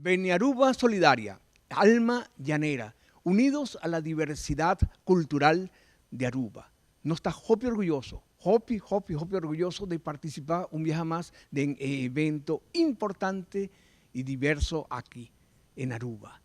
Beniaruba Solidaria, alma llanera, unidos a la diversidad cultural de Aruba. Nos está Hopi orgulloso, Hopi orgulloso de participar un viaje más de un evento importante y diverso aquí en Aruba.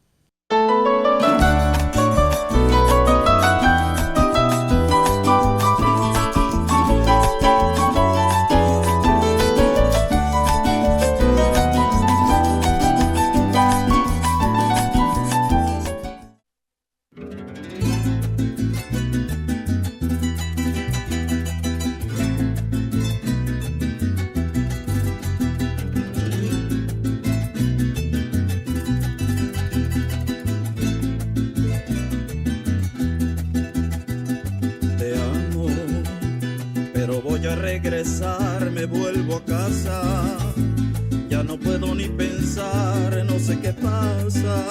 Regresar, me vuelvo a casa, ya no puedo ni pensar, no sé qué pasa.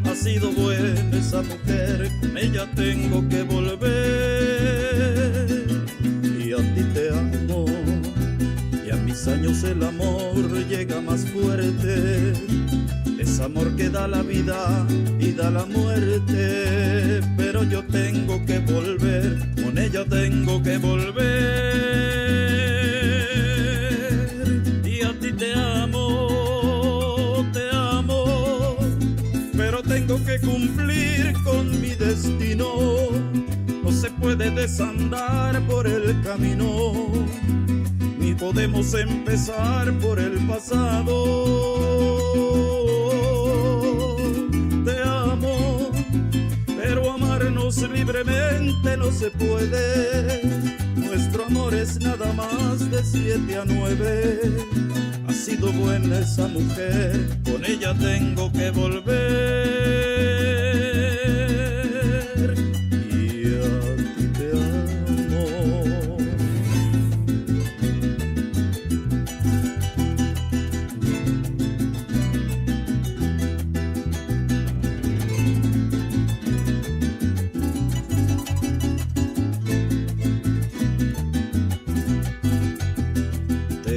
Ha sido buena esa mujer, con ella tengo que volver. Y a ti te amo, y a mis años el amor llega más fuerte. Es amor que da la vida y da la muerte, pero yo tengo que volver, con ella tengo que volver. Y a ti te amo, pero tengo que cumplir con mi destino. No se puede desandar por el camino, ni podemos empezar por el pasado. Libremente no se puede, nuestro amor es nada más de 7 a 9. Ha sido buena esa mujer, con ella tengo que volver. Y a ti te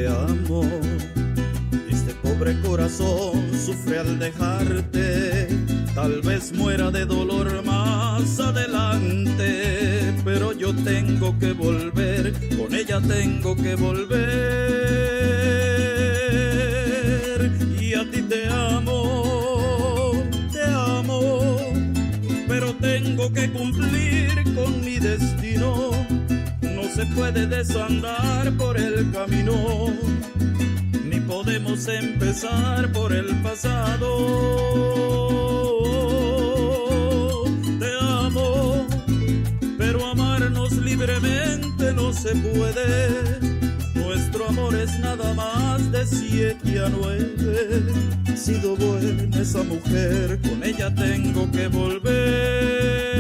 amo. Este pobre corazón sufre al dejarte, tal vez muera de dolor más adelante, pero yo tengo que volver, con ella tengo que volver. Y a ti te amo, pero tengo que cumplir con mi destino. No se puede desandar por el camino, ni podemos empezar por el pasado. Te amo, pero amarnos libremente no se puede. Nuestro amor es nada más de 7 a 9. Ha sido buena esa mujer, con ella tengo que volver.